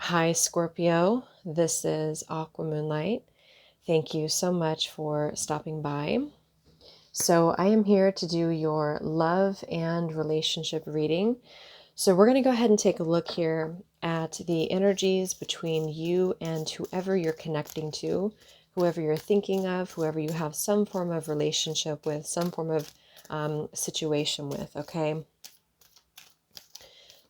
Hi, Scorpio. This is Aqua Moonlight. Thank you so much for stopping by. So, I am here to do your love and relationship reading. So, we're going to go ahead and take a look here at the energies between you and whoever you're connecting to, whoever you're thinking of, whoever you have some form of relationship with, some form of situation with, okay?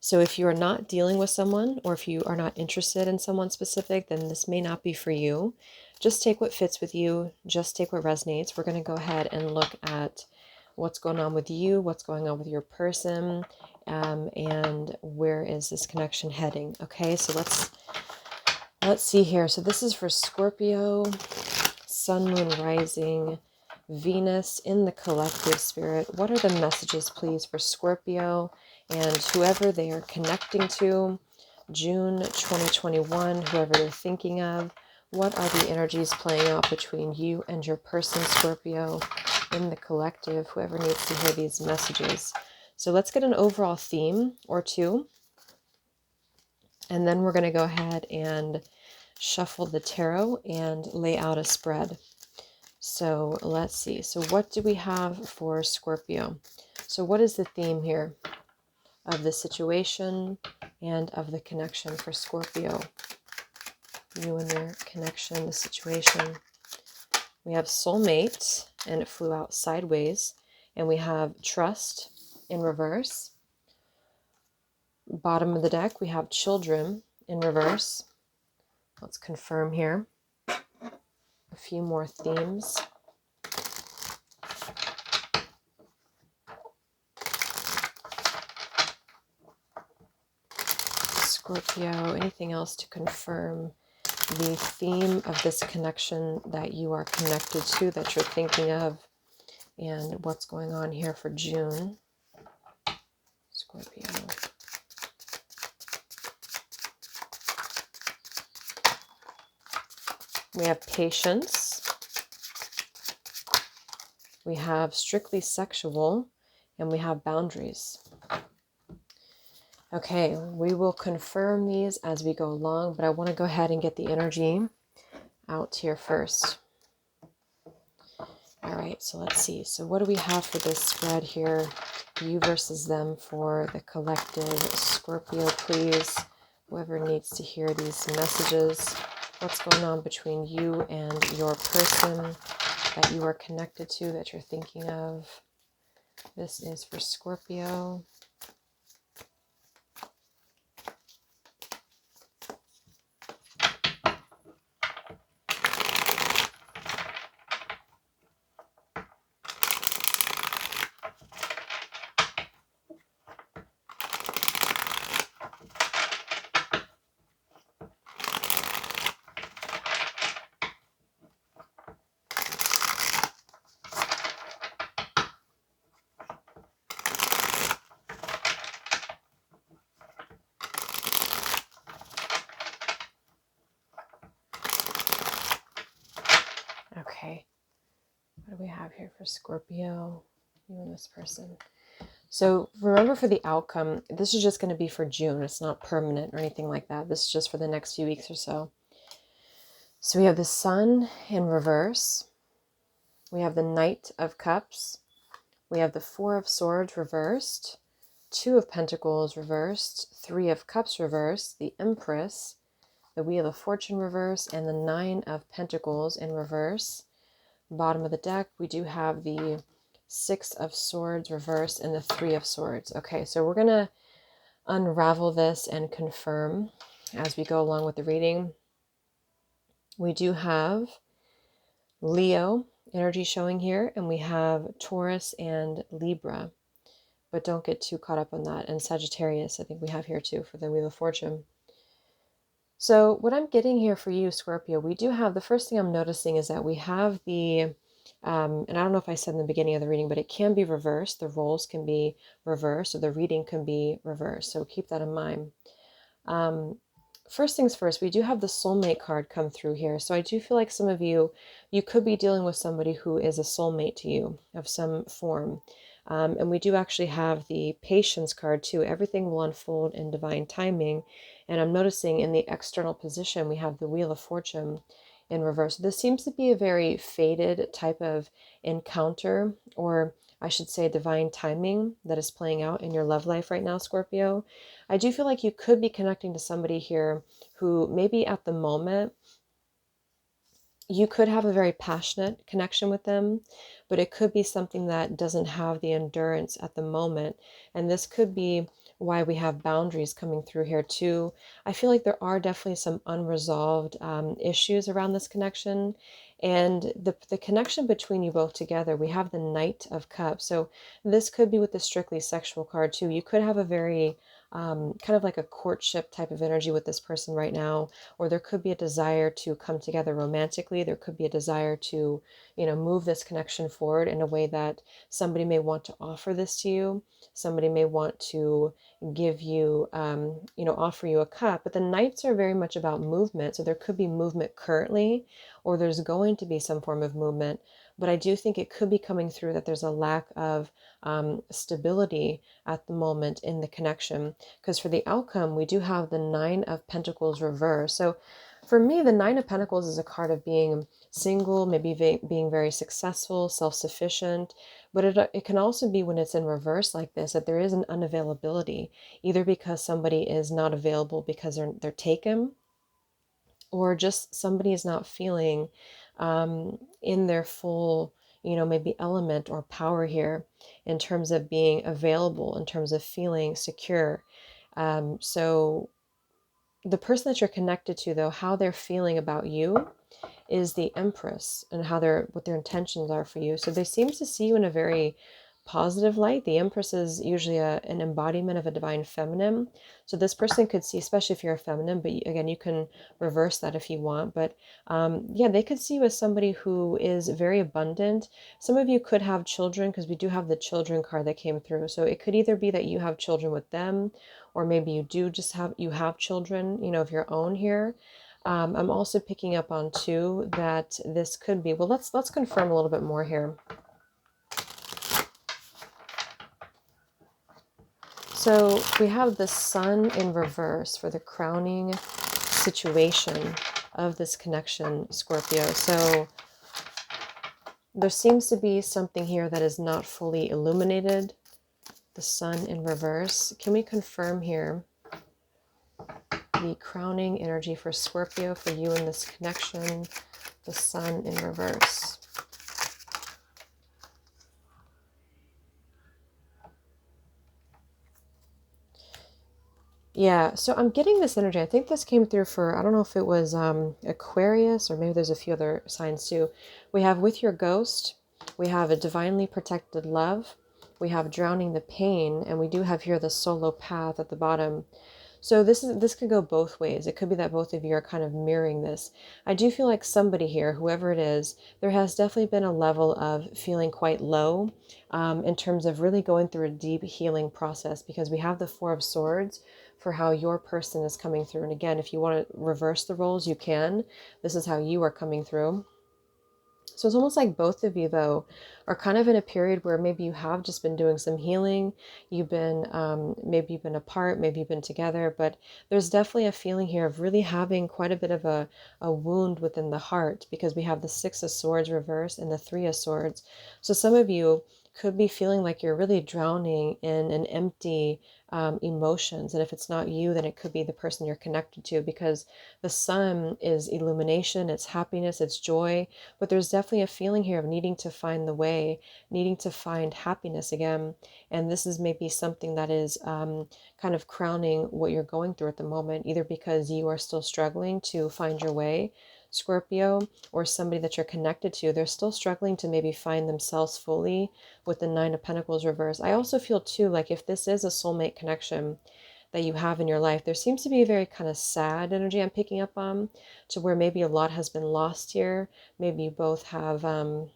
So if you are not dealing with someone, or if you are not interested in someone specific, then this may not be for you. Just take what fits with you. Just take what resonates. We're going to go ahead and look at what's going on with you, what's going on with your person, and where is this connection heading. Okay, so let's see here. So this is for Scorpio, Sun, Moon, Rising, Venus in the collective spirit. What are the messages, please, for Scorpio and whoever they are connecting to? June 2021, whoever they're thinking of. What are the energies playing out between you and your person, Scorpio, in the collective? Whoever needs to hear these messages. So let's get an overall theme or two. And then we're going to go ahead and shuffle the tarot and lay out a spread. So let's see. So what do we have for Scorpio? So what is the theme here of the situation and of the connection for Scorpio? You and your connection, the situation. We have soulmate, and it flew out sideways. And we have trust in reverse. Bottom of the deck, we have children in reverse. Let's confirm here. A few more themes. Scorpio, anything else to confirm the theme of this connection that you are connected to, that you're thinking of, and what's going on here for June? Scorpio. We have patience. We have strictly sexual, and we have boundaries. Okay, we will confirm these as we go along, but I want to go ahead and get the energy out here first. All right, so let's see. So what do we have for this spread here? You versus them for the collective. Scorpio, please. Whoever needs to hear these messages. What's going on between you and your person that you are connected to, that you're thinking of? This is for Scorpio. Okay, what do we have here for Scorpio? You and this person. So remember, for the outcome, this is just going to be for June. It's not permanent or anything like that. This is just for the next few weeks or so. So we have the Sun in reverse. We have the Knight of Cups. We have the Four of Swords reversed. Two of Pentacles reversed. Three of Cups reversed. The Empress. The Wheel of Fortune reverse. And the Nine of Pentacles in reverse. Bottom of the deck, we do have the Six of Swords reversed and the Three of Swords. Okay, so we're going to unravel this and confirm as we go along with the reading. We do have Leo energy showing here, and we have Taurus and Libra, but don't get too caught up on that. And Sagittarius, I think we have here too for the Wheel of Fortune. So what I'm getting here for you, Scorpio, we do have, the first thing I'm noticing is that we have the, and I don't know if I said in the beginning of the reading, but it can be reversed. The roles can be reversed, or the reading can be reversed. So keep that in mind. First things first, we do have the soulmate card come through here. So I do feel like some of you, you could be dealing with somebody who is a soulmate to you of some form. And we do actually have the Patience card too. Everything will unfold in divine timing. And I'm noticing in the external position, we have the Wheel of Fortune in reverse. This seems to be a very fated type of encounter, or I should say divine timing, that is playing out in your love life right now, Scorpio. I do feel like you could be connecting to somebody here who maybe at the moment you could have a very passionate connection with them, but it could be something that doesn't have the endurance at the moment. And this could be why we have boundaries coming through here too. I feel like there are definitely some unresolved issues around this connection. And the connection between you both together, we have the Knight of Cups. So this could be with the strictly sexual card too. You could have a very kind of like a courtship type of energy with this person right now, or there could be a desire to come together romantically. There could be a desire to, move this connection forward in a way that somebody may want to offer this to you. Somebody may want to give you, offer you a cup. But the Knights are very much about movement. So there could be movement currently, or there's going to be some form of movement. But I do think it could be coming through that there's a lack of stability at the moment in the connection. Because for the outcome, we do have the Nine of Pentacles reverse. So for me, the Nine of Pentacles is a card of being single, maybe being very successful, self-sufficient. But it can also be when it's in reverse like this, that there is an unavailability, either because somebody is not available because they're taken, or just somebody is not feeling in their full, maybe element or power here in terms of being available, in terms of feeling secure. So the person that you're connected to, though, how they're feeling about you is the Empress, and what their intentions are for you. So they seem to see you in a very positive light. The Empress is usually an embodiment of a divine feminine. So this person could see, especially if you're a feminine, but again, you can reverse that if you want. But yeah, they could see you as somebody who is very abundant. Some of you could have children, because we do have the children card that came through. So it could either be that you have children with them, or maybe you do just have children, of your own here. I'm also picking up on too that this could be, well, let's confirm a little bit more here. So we have the Sun in reverse for the crowning situation of this connection, Scorpio. So there seems to be something here that is not fully illuminated. The Sun in reverse. Can we confirm here the crowning energy for Scorpio, for you in this connection? The Sun in reverse. Yeah, so I'm getting this energy. I think this came through for, I don't know if it was Aquarius, or maybe there's a few other signs too. We have With Your Ghost, we have A Divinely Protected Love, we have Drowning the Pain, and we do have here the Solo Path at the bottom. So this could go both ways. It could be that both of you are kind of mirroring this. I do feel like somebody here, whoever it is, there has definitely been a level of feeling quite low in terms of really going through a deep healing process, because we have the Four of Swords for how your person is coming through. And again, if you want to reverse the roles, you can. This is how you are coming through. So it's almost like both of you, though, are kind of in a period where maybe you have just been doing some healing. You've been, maybe you've been apart, maybe you've been together, but there's definitely a feeling here of really having quite a bit of a wound within the heart, because we have the Six of Swords reversed and the Three of Swords. So some of you could be feeling like you're really drowning in an empty emotions. And if it's not you, then it could be the person you're connected to, because the Sun is illumination, it's happiness, it's joy. But there's definitely a feeling here of needing to find the way, needing to find happiness again. And this is maybe something that is kind of crowning what you're going through at the moment, either because you are still struggling to find your way, Scorpio, or somebody that you're connected to, they're still struggling to maybe find themselves fully with the Nine of Pentacles reverse. I also feel too, like if this is a soulmate connection that you have in your life, there seems to be a very kind of sad energy I'm picking up on, to where maybe a lot has been lost here. Maybe you both have been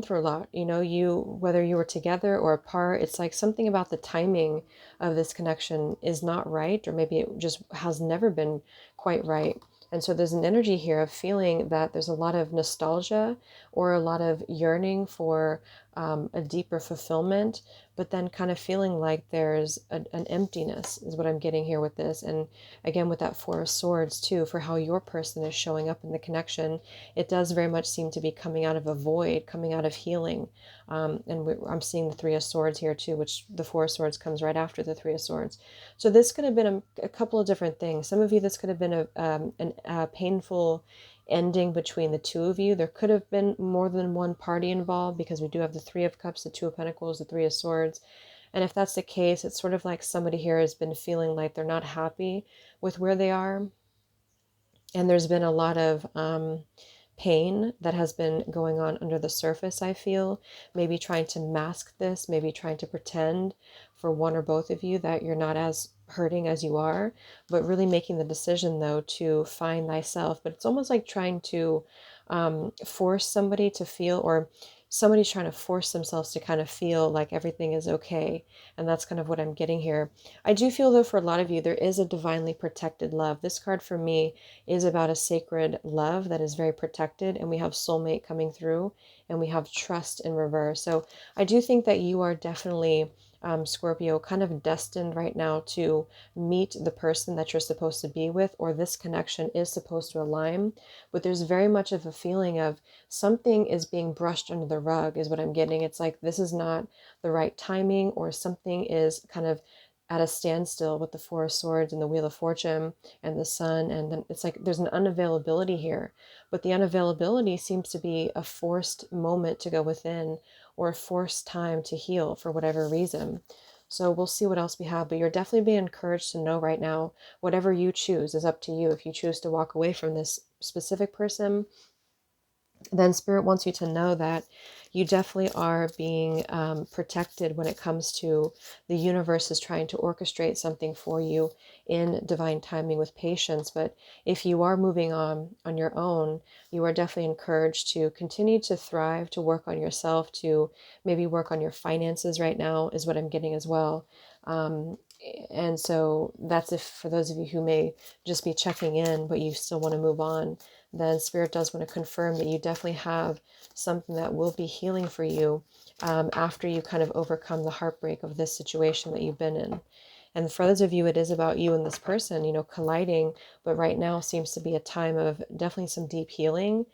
through a lot, whether you were together or apart. It's like something about the timing of this connection is not right, or maybe it just has never been quite right. And so there's an energy here of feeling that there's a lot of nostalgia or a lot of yearning for a deeper fulfillment, but then kind of feeling like there's an emptiness is what I'm getting here with this. And again, with that Four of Swords too, for how your person is showing up in the connection, it does very much seem to be coming out of a void, coming out of healing. I'm seeing the Three of Swords here too, which the Four of Swords comes right after the Three of Swords. So this could have been a couple of different things. Some of you, this could have been a painful ending between the two of you. There could have been more than one party involved, because we do have the Three of Cups, the Two of Pentacles, the Three of Swords. And if that's the case, it's sort of like somebody here has been feeling like they're not happy with where they are. And there's been a lot of pain that has been going on under the surface, I feel. Maybe trying to mask this, maybe trying to pretend for one or both of you that you're not as hurting as you are, but really making the decision, though, to find thyself. But it's almost like trying to force somebody to feel, or somebody's trying to force themselves to kind of feel like everything is okay. And that's kind of what I'm getting here. I do feel, though, for a lot of you, there is a divinely protected love. This card for me is about a sacred love that is very protected, and we have soulmate coming through, and we have trust in reverse. So I do think that you are definitely, Scorpio, kind of destined right now to meet the person that you're supposed to be with, or this connection is supposed to align. But there's very much of a feeling of something is being brushed under the rug, is what I'm getting. It's like this is not the right timing, or something is kind of at a standstill with the Four of Swords and the Wheel of Fortune and the Sun. And then it's like there's an unavailability here, but the unavailability seems to be a forced moment to go within, or a forced time to heal for whatever reason. So we'll see what else we have, but you're definitely being encouraged to know right now, whatever you choose is up to you. If you choose to walk away from this specific person, then Spirit wants you to know that you definitely are being protected when it comes to the universe is trying to orchestrate something for you in divine timing with patience. But if you are moving on your own, you are definitely encouraged to continue to thrive, to work on yourself, to maybe work on your finances right now, is what I'm getting as well. And so that's if for those of you who may just be checking in, but you still want to move on, then Spirit does want to confirm that you definitely have something that will be healing for you after you kind of overcome the heartbreak of this situation that you've been in. And for those of you, it is about you and this person, you know, colliding, but right now seems to be a time of definitely some deep healing,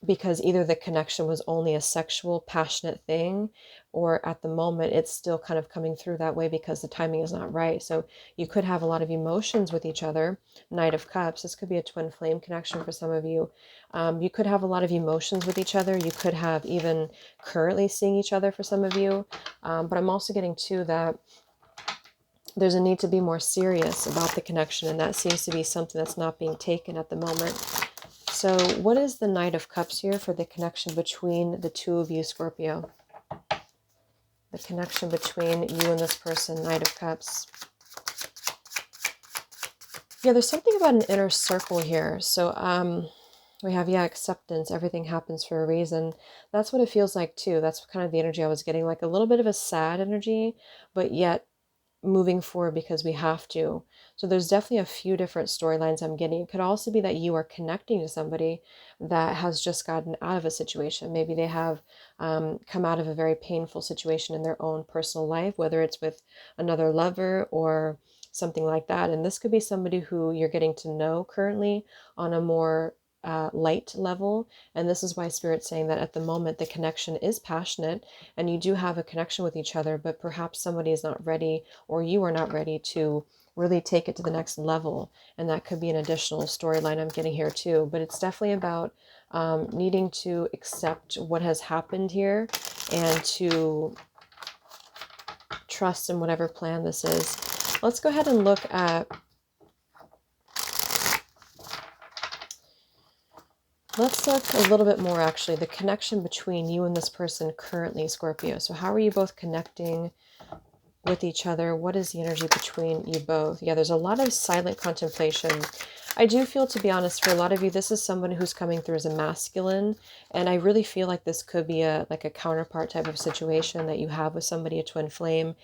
because either the connection was only a sexual, passionate thing, or at the moment it's still kind of coming through that way because the timing is not right. So you could have a lot of emotions with each other. Knight of Cups, this could be a twin flame connection for some of you. You could have a lot of emotions with each other. You could have even currently seeing each other for some of you. But I'm also getting too that there's a need to be more serious about the connection, and that seems to be something that's not being taken at the moment. So what is the Knight of Cups here for the connection between the two of you, Scorpio? The connection between you and this person, Knight of Cups. Yeah, there's something about an inner circle here. So we have, yeah, acceptance. Everything happens for a reason. That's what it feels like too. That's kind of the energy I was getting, like a little bit of a sad energy, but yet moving forward because we have to. So there's definitely a few different storylines I'm getting. It could also be that you are connecting to somebody that has just gotten out of a situation. Maybe they have come out of a very painful situation in their own personal life, whether it's with another lover or something like that. And this could be somebody who you're getting to know currently on a more light level. And this is why Spirit's saying that at the moment the connection is passionate and you do have a connection with each other, but perhaps somebody is not ready, or you are not ready to really take it to the next level. And that could be an additional storyline I'm getting here too. But it's definitely about needing to accept what has happened here and to trust in whatever plan this is. Let's go ahead and look at, let's look a little bit more actually, the connection between you and this person currently, Scorpio. So how are you both connecting with each other? What is the energy between you both? Yeah, there's a lot of silent contemplation. I do feel, to be honest, for a lot of you, this is someone who's coming through as a masculine, and I really feel like this could be a like a counterpart type of situation that you have with somebody, a twin flame.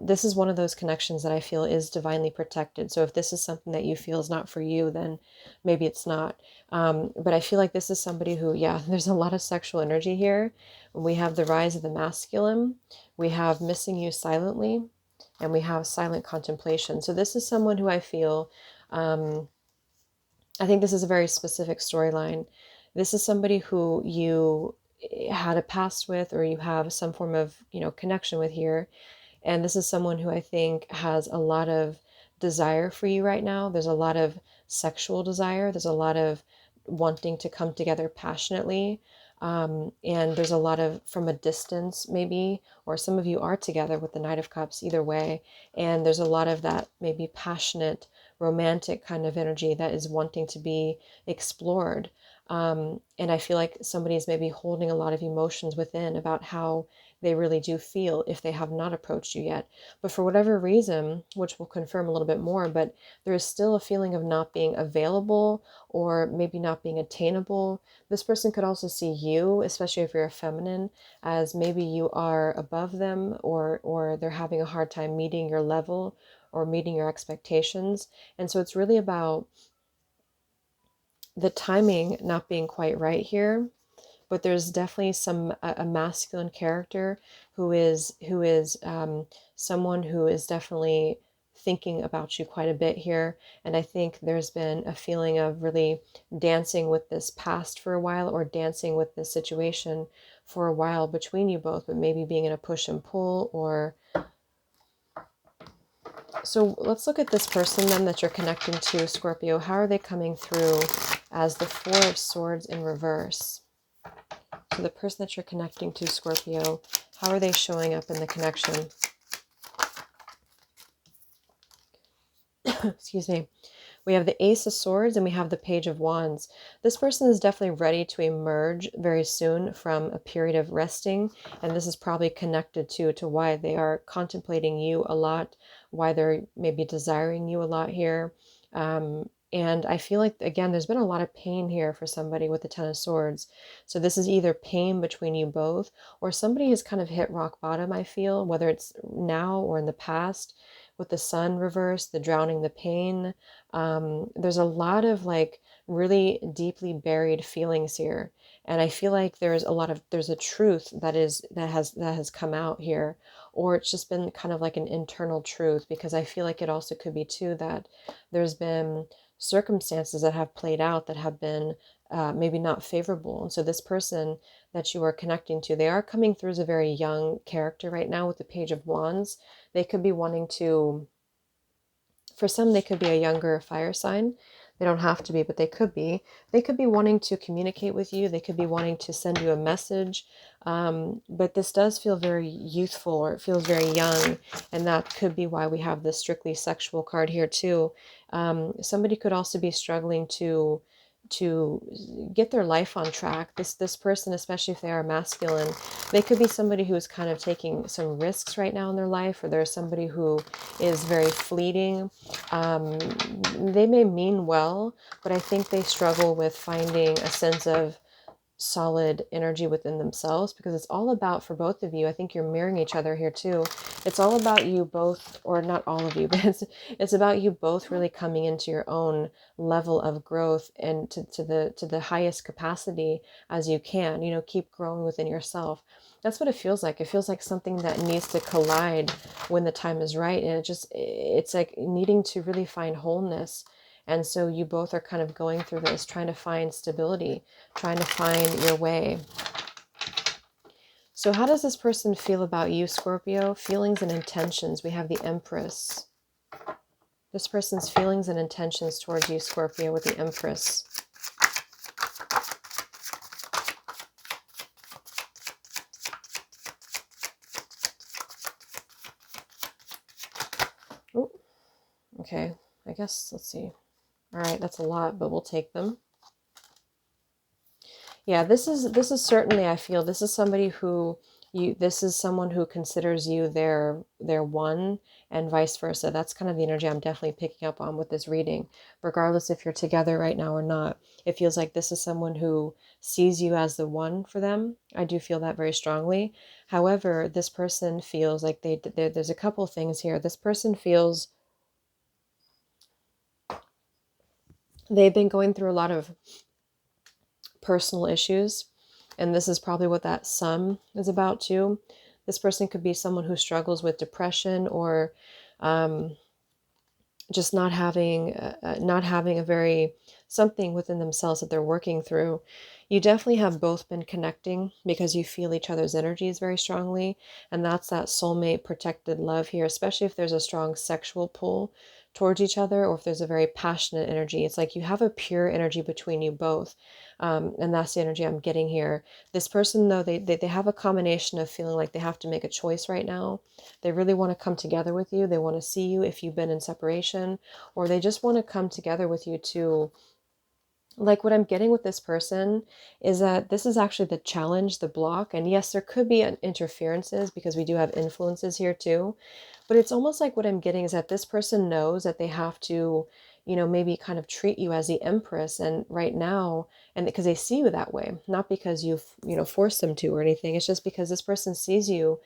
This is one of those connections that I feel is divinely protected. So if this is something that you feel is not for you, then maybe it's not. But I feel like this is somebody who, yeah, there's a lot of sexual energy here. We have the rise of the masculine, we have missing you silently, and we have silent contemplation. So this is someone who I feel. I think this is a very specific storyline. This is somebody who you had a past with, or you have some form of, connection with here. And this is someone who I think has a lot of desire for you right now. There's a lot of sexual desire. There's a lot of wanting to come together passionately. And there's a lot of from a distance, maybe, or some of you are together with the Knight of Cups, either way. And there's a lot of that maybe passionate, romantic kind of energy that is wanting to be explored. And I feel like somebody's maybe holding a lot of emotions within about how they really do feel if they have not approached you yet. But for whatever reason, which we'll confirm a little bit more, but there is still a feeling of not being available or maybe not being attainable. This person could also see you, especially if you're a feminine, as maybe you are above them, or they're having a hard time meeting your level or meeting your expectations. And so it's really about the timing not being quite right here, but there's definitely a masculine character who is someone who is definitely thinking about you quite a bit here. And I think there's been a feeling of really dancing with this past for a while, or dancing with this situation for a while between you both, but maybe being in a push and pull. Or so let's look at this person then that you're connecting to, Scorpio. How are they coming through as the Four of Swords in reverse? So the person that you're connecting to, Scorpio, how are they showing up in the connection? Excuse me. We have the Ace of Swords and we have the Page of Wands. This person is definitely ready to emerge very soon from a period of resting. And this is probably connected to why they are contemplating you a lot, why they're maybe desiring you a lot here. And I feel like, again, there's been a lot of pain here for somebody with the Ten of Swords. So this is either pain between you both, or somebody has kind of hit rock bottom, I feel, whether it's now or in the past. With the Sun reversed, the drowning, the pain. There's a lot of like really deeply buried feelings here. And I feel like there's a truth that has come out here, or it's just been kind of like an internal truth, because I feel like it also could be too that there's been circumstances that have played out that have been maybe not favorable. And so this person that you are connecting to, they are coming through as a very young character right now with the Page of Wands. They could be wanting to, for some, they could be a younger fire sign. They don't have to be, but they could be. They could be wanting to communicate with you. They could be wanting to send you a message. But this does feel very youthful, or it feels very young. And that could be why we have this strictly sexual card here too. Somebody could also be struggling to get their life on track. This person, especially if they are masculine, they could be somebody who is kind of taking some risks right now in their life, or there's somebody who is very fleeting. They may mean well, but I think they struggle with finding a sense of solid energy within themselves, because it's all about, for both of you, I think you're mirroring each other here too. It's all about you both, or not all of you, but it's about you both really coming into your own level of growth, and to the highest capacity as you can, keep growing within yourself. That's what it feels like. It feels like something that needs to collide when the time is right. And it's like needing to really find wholeness. And so you both are kind of going through this, trying to find stability, trying to find your way. So how does this person feel about you, Scorpio? Feelings and intentions. We have the Empress. This person's feelings and intentions towards you, Scorpio, with the Empress. Ooh, okay, I guess, let's see. All right, that's a lot, but we'll take them. Yeah, this is certainly, I feel, this is somebody who This is someone who considers you their one, and vice versa. That's kind of the energy I'm definitely picking up on with this reading. Regardless if you're together right now or not, it feels like this is someone who sees you as the one for them. I do feel that very strongly. However, this person feels like there's a couple things here. This person feels they've been going through a lot of personal issues, and this is probably what that sum is about too. This person could be someone who struggles with depression, or um, just not having a very something within themselves that they're working through. You definitely have both been connecting because you feel each other's energies very strongly, and that's that soulmate protected love here, especially if there's a strong sexual pull towards each other, or if there's a very passionate energy. It's like you have a pure energy between you both, and that's the energy I'm getting here. This person, though, they have a combination of feeling like they have to make a choice right now. They really want to come together with you. They want to see you if you've been in separation, or they just want to come together with you to, like, what I'm getting with this person is that this is actually the challenge, the block. And yes, there could be interferences because we do have influences here too. But it's almost like what I'm getting is that this person knows that they have to, maybe kind of treat you as the empress. And right now, and because they see you that way, not because you've, forced them to or anything. It's just because this person sees you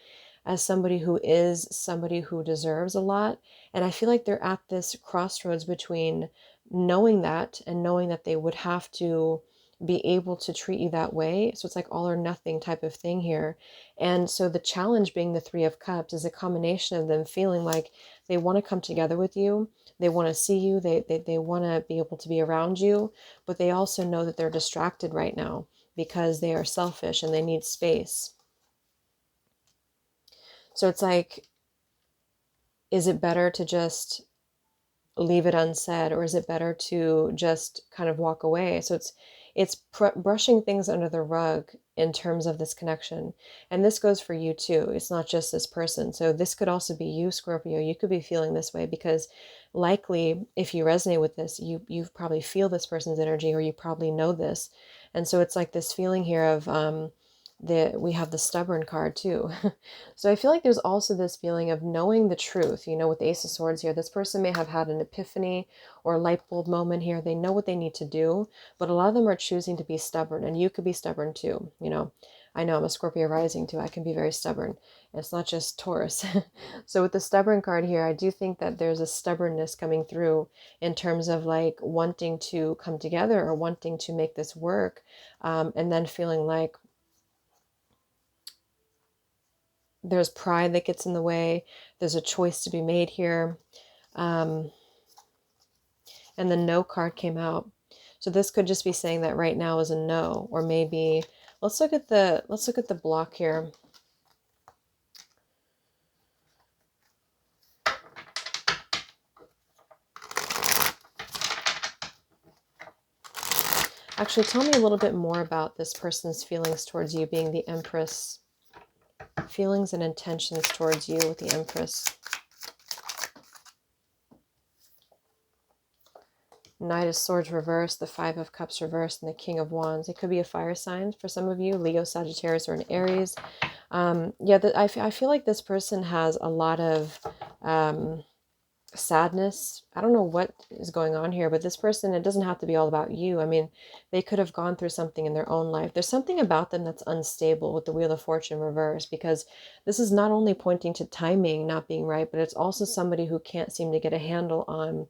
as somebody who deserves a lot. And I feel like they're at this crossroads between knowing that and knowing that they would have to be able to treat you that way. So it's like all or nothing type of thing here. And so the challenge being the Three of Cups is a combination of them feeling like they want to come together with you. They want to see you. They want to be able to be around you, but they also know that they're distracted right now because they are selfish and they need space. So it's like, is it better to just leave it unsaid, or is it better to just kind of walk away? So it's brushing things under the rug in terms of this connection. And this goes for you too. It's not just this person. So this could also be you, Scorpio. You could be feeling this way because likely if you resonate with this, you probably feel this person's energy, or you probably know this. And so it's like this feeling here of we have the stubborn card too. So I feel like there's also this feeling of knowing the truth, with the Ace of Swords here. This person may have had an epiphany or a light bulb moment here. They know what they need to do, but a lot of them are choosing to be stubborn, and you could be stubborn too. I know I'm a Scorpio rising too. I can be very stubborn. It's not just Taurus. So with the stubborn card here, I do think that there's a stubbornness coming through in terms of like wanting to come together or wanting to make this work, and then feeling like there's pride that gets in the way. There's a choice to be made here. And the no card came out. So this could just be saying that right now is a no, or maybe let's look at the block here. Actually, tell me a little bit more about this person's feelings towards you, being the Empress. Feelings and intentions towards you with the Empress. Knight of Swords reversed, the Five of Cups reversed, and the King of Wands. It could be a fire sign for some of you, Leo, Sagittarius, or an Aries. I feel like this person has a lot of sadness. I don't know what is going on here, but this person, it doesn't have to be all about you. I mean, they could have gone through something in their own life. There's something about them that's unstable with the Wheel of Fortune reversed, because this is not only pointing to timing not being right, but it's also somebody who can't seem to get a handle on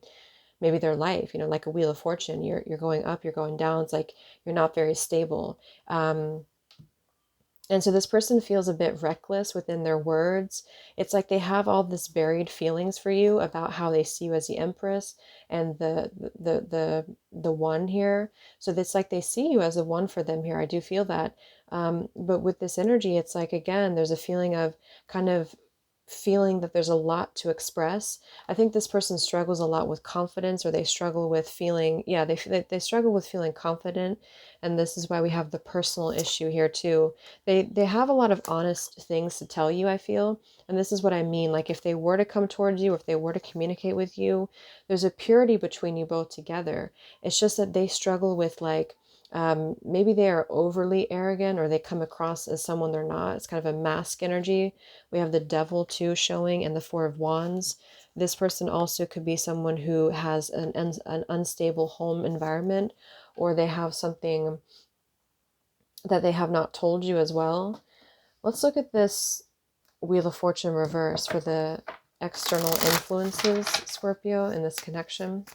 maybe their life, like a Wheel of Fortune. You're going up, you're going down. It's like you're not very stable. And so this person feels a bit reckless within their words. It's like they have all this buried feelings for you about how they see you as the Empress and the one here. So it's like they see you as a one for them here. I do feel that. But with this energy, it's like, again, there's a feeling of kind of feeling that there's a lot to express. I think this person struggles a lot with confidence, or they struggle with feeling, they struggle with feeling confident. And this is why we have the personal issue here too. They have a lot of honest things to tell you, I feel. And this is what I mean. Like if they were to come towards you, if they were to communicate with you, there's a purity between you both together. It's just that they struggle with like Maybe they are overly arrogant or they come across as someone they're not. It's kind of a mask energy. We have the devil too showing and the Four of Wands. This person also could be someone who has an unstable home environment, or they have something that they have not told you as well. Let's look at this Wheel of Fortune reverse for the external influences, Scorpio, in this connection.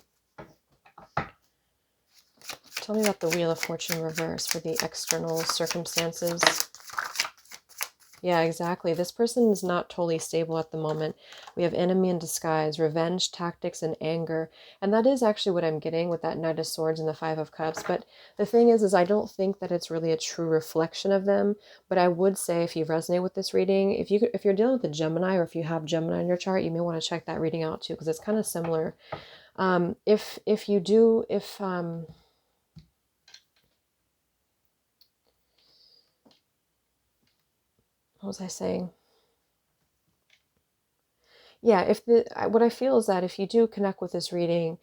Tell me about the Wheel of Fortune reverse for the external circumstances. Yeah, exactly. This person is not totally stable at the moment. We have enemy in disguise, revenge tactics, and anger. And that is actually what I'm getting with that Knight of Swords and the Five of Cups. But the thing is I don't think that it's really a true reflection of them. But I would say, if you resonate with this reading, if you're dealing with a Gemini, or if you have Gemini in your chart, you may want to check that reading out too, because it's kind of similar. If you do, what was I saying? Yeah, what I feel is that if you do connect with this reading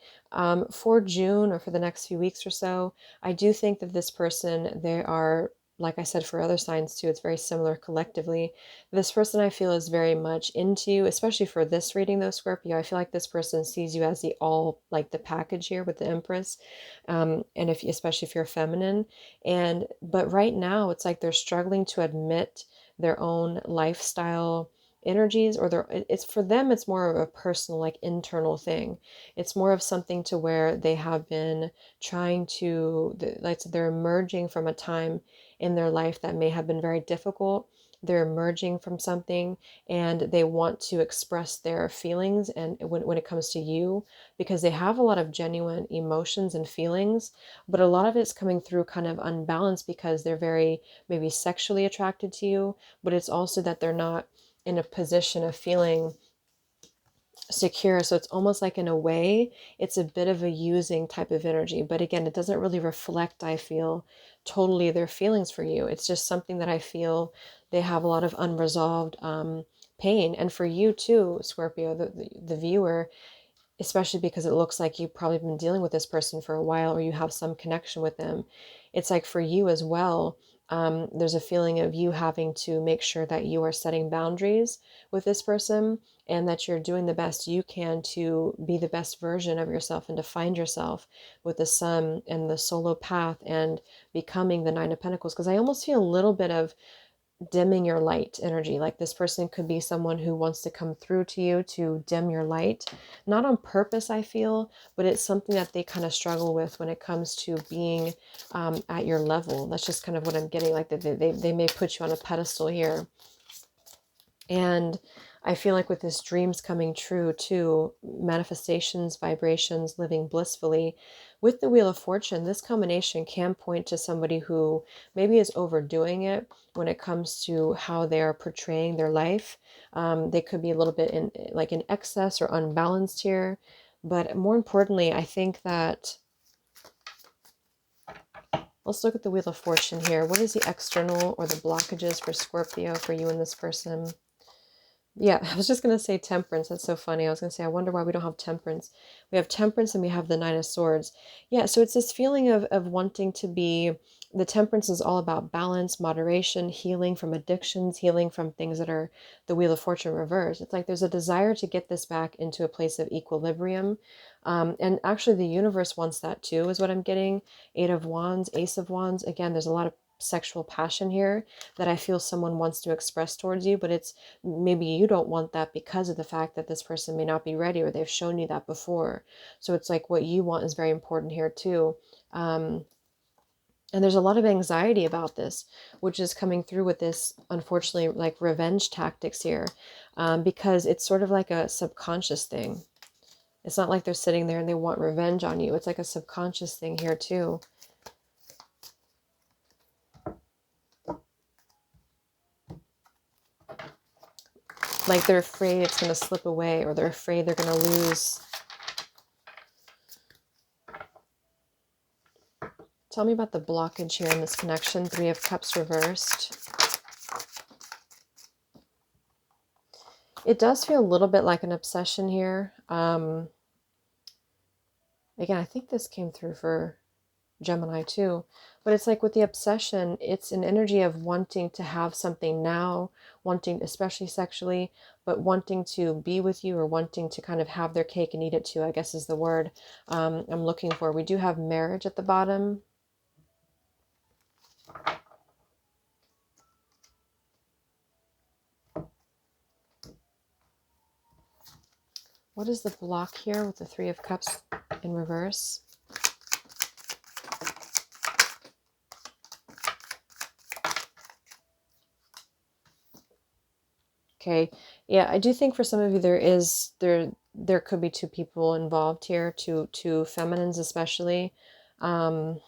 for June or for the next few weeks or so, I do think that this person, they are, like I said, for other signs too, it's very similar collectively. This person I feel is very much into you, especially for this reading though, Scorpio. I feel like this person sees you as the all, like the package here with the Empress, and especially if you're feminine. But right now, it's like they're struggling to admit their own lifestyle energies, or it's for them, it's more of a personal, like internal thing. It's more of something to where they have been trying to, like, they're emerging from a time in their life that may have been very difficult. They're emerging from something and they want to express their feelings, and when it comes to you, because they have a lot of genuine emotions and feelings, but a lot of it's coming through kind of unbalanced because they're very maybe sexually attracted to you, but it's also that they're not in a position of feeling secure. So it's almost like, in a way, it's a bit of a using type of energy. But again, it doesn't really reflect, I feel, totally their feelings for you. It's just something that I feel they have a lot of unresolved pain. And for you too, Scorpio, the viewer, especially because it looks like you've probably been dealing with this person for a while, or you have some connection with them. It's like for you as well, there's a feeling of you having to make sure that you are setting boundaries with this person, and that you're doing the best you can to be the best version of yourself and to find yourself with the Sun and the solo path and becoming the Nine of Pentacles. Because I almost feel a little bit of dimming your light energy. Like this person could be someone who wants to come through to you to dim your light, not on purpose, I feel, but it's something that they kind of struggle with when it comes to being at your level. That's just kind of what I'm getting. Like they may put you on a pedestal here. And I feel like with this dreams coming true too, manifestations, vibrations, living blissfully, with the Wheel of Fortune, this combination can point to somebody who maybe is overdoing it when it comes to how they are portraying their life. They could be a little bit in excess or unbalanced here. But more importantly, I think that, let's look at the Wheel of Fortune here. What is the external or the blockages for Scorpio, for you and this person? Yeah, I was just going to say Temperance. That's so funny. I was going to say, I wonder why we don't have Temperance. We have Temperance and we have the Nine of Swords. Yeah, so it's this feeling of wanting to be, the Temperance is all about balance, moderation, healing from addictions, healing from things that are the Wheel of Fortune reversed. It's like there's a desire to get this back into a place of equilibrium. And actually the universe wants that too, is what I'm getting. Eight of Wands, Ace of Wands. Again, there's a lot of sexual passion here that I feel someone wants to express towards you, but it's maybe you don't want that because of the fact that this person may not be ready, or they've shown you that before. So it's like what you want is very important here too. And there's a lot of anxiety about this, which is coming through with this, unfortunately, like revenge tactics here, because it's sort of like a subconscious thing. It's not like they're sitting there and they want revenge on you. It's like a subconscious thing here too. Like they're afraid it's going to slip away, or they're afraid they're going to lose. Tell me about the blockage here in this connection. Three of Cups reversed. It does feel a little bit like an obsession here. Again, I think this came through for Gemini too. But it's like with the obsession, it's an energy of wanting to have something now, wanting, especially sexually, but wanting to be with you or wanting to kind of have their cake and eat it too, I guess is the word I'm looking for. We do have marriage at the bottom. What is the block here with the Three of Cups in reverse? Okay, yeah, I do think for some of you there could be two people involved here, two feminines especially. So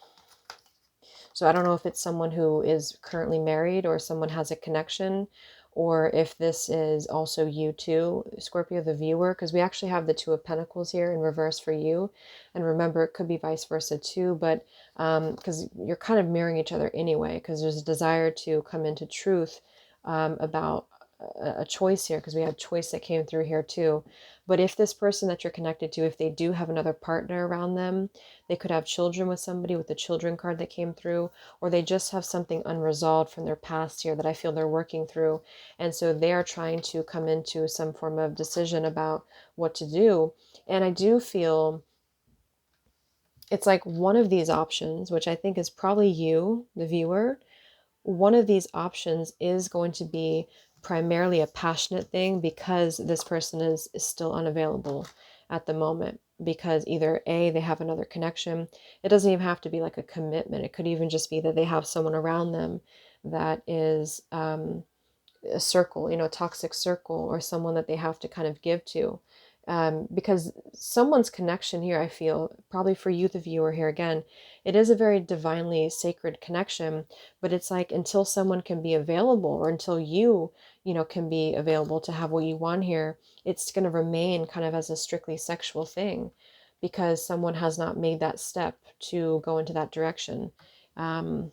I don't know if it's someone who is currently married or someone has a connection, or if this is also you too, Scorpio, the viewer, because we actually have the Two of Pentacles here in reverse for you. And remember, it could be vice versa too, but because you're kind of mirroring each other anyway, because there's a desire to come into truth about a choice here, because we had choice that came through here too. But if this person that you're connected to, if they do have another partner around them, they could have children with somebody with the children card that came through, or they just have something unresolved from their past here that I feel they're working through. And so they are trying to come into some form of decision about what to do. And I do feel it's like one of these options, which I think is probably you, the viewer, one of these options is going to be primarily a passionate thing because this person is still unavailable at the moment, because either A, they have another connection. It doesn't even have to be like a commitment. It could even just be that they have someone around them that is a circle, a toxic circle, or someone that they have to kind of give to. Because someone's connection here, I feel, probably for you, the viewer here again, it is a very divinely sacred connection, but it's like until someone can be available, or until you can be available to have what you want here, it's going to remain kind of as a strictly sexual thing because someone has not made that step to go into that direction. But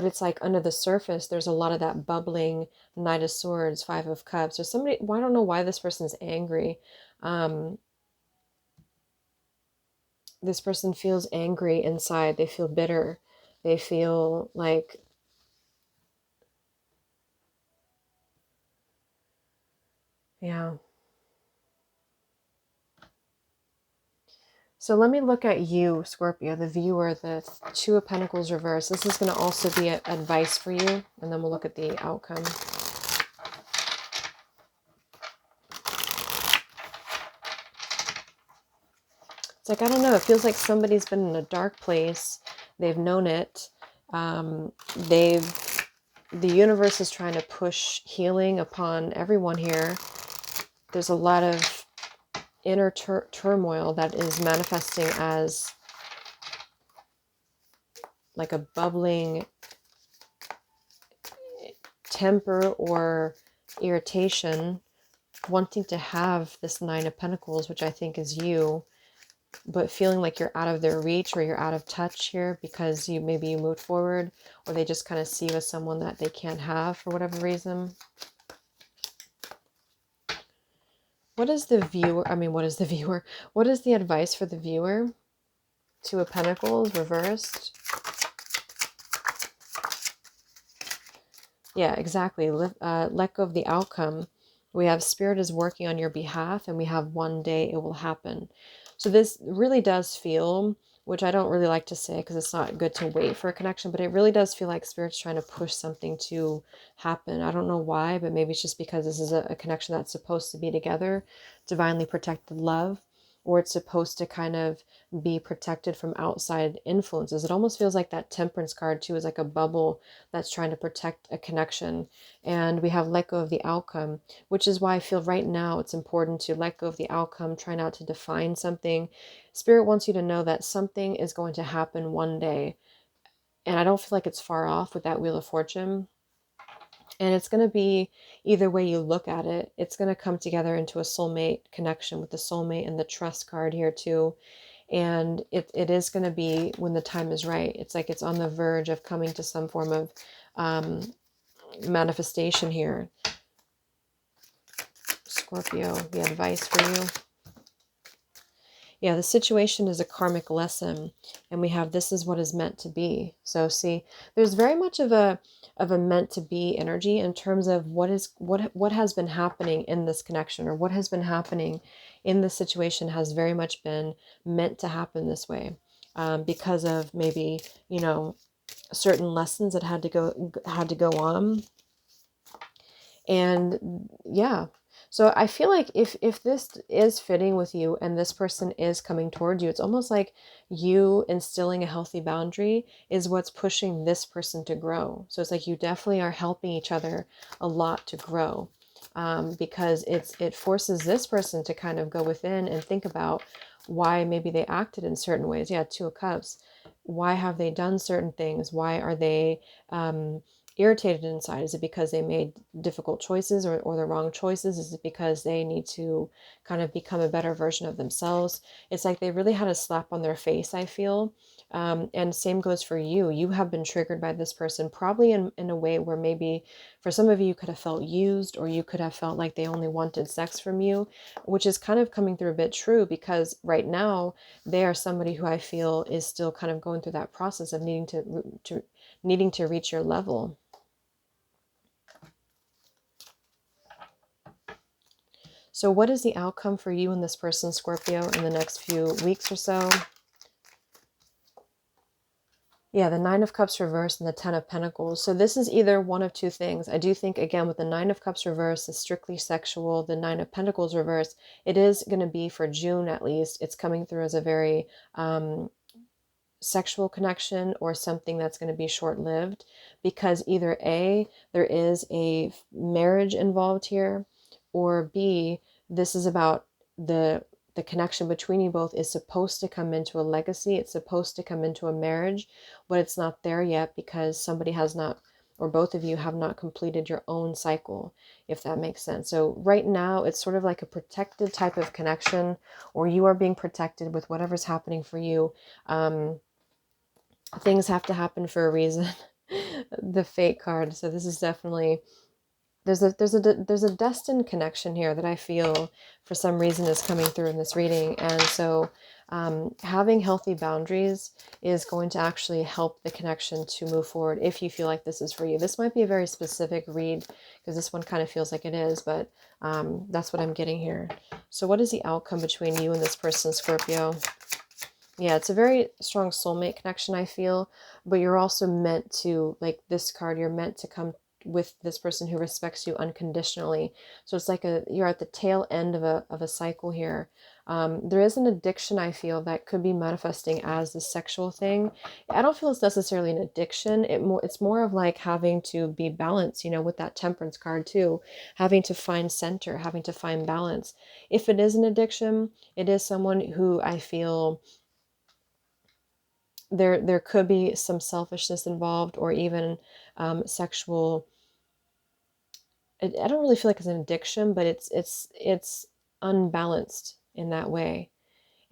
it's like under the surface, there's a lot of that bubbling Knight of Swords, Five of Cups, or somebody, well, I don't know why this person's angry. Um, this person feels angry inside. They feel bitter. They feel like, yeah. So let me look at you, Scorpio, the viewer, the Two of Pentacles reverse. This is going to also be advice for you, and then we'll look at the outcome. It's like, I don't know, it feels like somebody's been in a dark place. They've known it. The universe is trying to push healing upon everyone here. There's a lot of inner turmoil that is manifesting as like a bubbling temper or irritation, wanting to have this Nine of Pentacles, which I think is you, but feeling like you're out of their reach or you're out of touch here because maybe you moved forward, or they just kind of see you as someone that they can't have for whatever reason. What is the viewer? I mean, what is the viewer? What is the advice for the viewer? Two of Pentacles reversed. Yeah, exactly. Let go of the outcome. We have Spirit is working on your behalf, and we have one day it will happen. So this really does feel, which I don't really like to say because it's not good to wait for a connection, but it really does feel like Spirit's trying to push something to happen. I don't know why, but maybe it's just because this is a connection that's supposed to be together, divinely protected love, or it's supposed to kind of be protected from outside influences. It almost feels like that Temperance card too is like a bubble that's trying to protect a connection. And we have let go of the outcome, which is why I feel right now it's important to let go of the outcome, try not to define something. Spirit wants you to know that something is going to happen one day. And I don't feel like it's far off with that Wheel of Fortune. And it's going to be either way you look at it, it's going to come together into a soulmate connection with the soulmate and the trust card here too. And it is going to be when the time is right. It's like it's on the verge of coming to some form of manifestation here. Scorpio, the advice for you. Yeah, the situation is a karmic lesson, and we have this is what is meant to be. So see, there's very much of a meant to be energy in terms of what has been happening in this connection, or what has been happening in this situation has very much been meant to happen this way, because of maybe, you know, certain lessons that had to go on. And yeah, so I feel like if this is fitting with you and this person is coming towards you, it's almost like you instilling a healthy boundary is what's pushing this person to grow. So it's like you definitely are helping each other a lot to grow, because it forces this person to kind of go within and think about why maybe they acted in certain ways. Yeah, Two of Cups. Why have they done certain things? Why are they irritated inside? Is it because they made difficult choices, or the wrong choices? Is it because they need to kind of become a better version of themselves? It's like they really had a slap on their face, I feel. And same goes for you. You have been triggered by this person, probably in a way where maybe for some of you, you could have felt used, or you could have felt like they only wanted sex from you, which is kind of coming through a bit true, because right now they are somebody who I feel is still kind of going through that process of needing to reach your level. So what is the outcome for you and this person, Scorpio, in the next few weeks or so? Yeah, the Nine of Cups reversed and the Ten of Pentacles. So this is either one of two things. I do think, again, with the Nine of Cups reversed, is strictly sexual. The Nine of Pentacles reversed, it is going to be for June at least. It's coming through as a very sexual connection, or something that's going to be short-lived, because either A, there is a marriage involved here, or B, this is about the connection between you both is supposed to come into a legacy. It's supposed to come into a marriage, but it's not there yet because somebody has not, or both of you have not completed your own cycle, if that makes sense. So right now it's sort of like a protected type of connection, or you are being protected with whatever's happening for you. Things have to happen for a reason. The Fate card. So this is definitely, there's a destined connection here that I feel for some reason is coming through in this reading. And so having healthy boundaries is going to actually help the connection to move forward, if you feel like this is for you. This might be a very specific read, because this one kind of feels like it is, but that's what I'm getting here. So what is the outcome between you and this person, Scorpio? Yeah, it's a very strong soulmate connection, I feel, but you're also meant to, like this card, you're meant to come with this person who respects you unconditionally. So it's like you're at the tail end of a cycle here. There is an addiction, I feel, that could be manifesting as the sexual thing. I don't feel it's necessarily an addiction. It's more of like having to be balanced, you know, with that Temperance card too, having to find center, having to find balance. If it is an addiction, it is someone who I feel there could be some selfishness involved, or even sexual. I don't really feel like it's an addiction, but it's unbalanced in that way.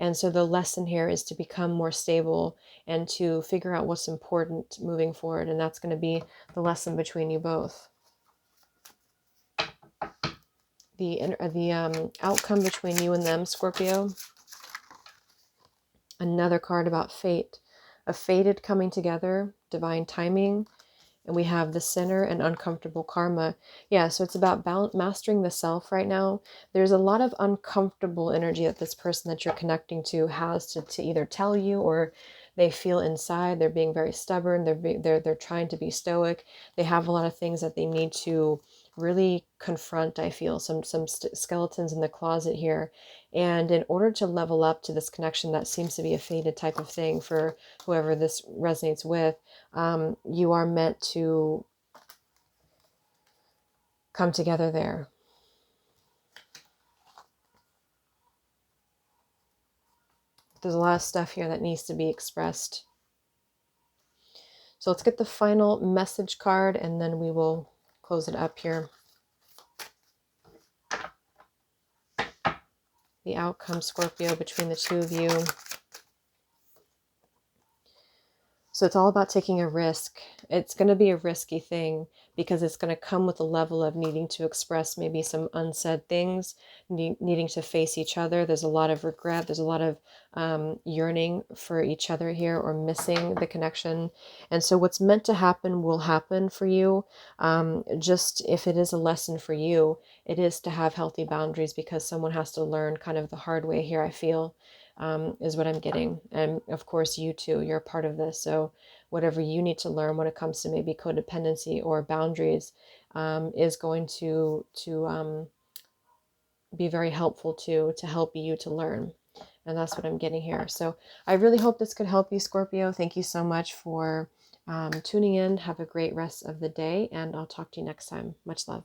And so the lesson here is to become more stable and to figure out what's important moving forward, and that's going to be the lesson between you both. The outcome between you and them, Scorpio. Another card about fate, a fated coming together, divine timing. And we have the sinner and uncomfortable karma. Yeah, so it's about mastering the self right now. There's a lot of uncomfortable energy that this person that you're connecting to has to either tell you, or they feel inside. They're being very stubborn. They're trying to be stoic. They have a lot of things that they need to really confront. I feel some skeletons in the closet here. And in order to level up to this connection that seems to be a fated type of thing for whoever this resonates with, you are meant to come together there. There's a lot of stuff here that needs to be expressed. So let's get the final message card, and then we will close it up here. The outcome, Scorpio, between the two of you. So So it's all about taking a risk. It's going to be a risky thing because it's going to come with a level of needing to express maybe some unsaid things, needing to face each other. There's a lot of regret. There's a lot of yearning for each other here, or missing the connection. And so what's meant to happen will happen for you. Just if it is a lesson for you, it is to have healthy boundaries, because someone has to learn kind of the hard way here, I feel. Is what I'm getting. And of course, you too, you're a part of this. So whatever you need to learn when it comes to maybe codependency or boundaries is going to be very helpful to help you to learn. And that's what I'm getting here. So I really hope this could help you, Scorpio. Thank you so much for tuning in. Have a great rest of the day, and I'll talk to you next time. Much love.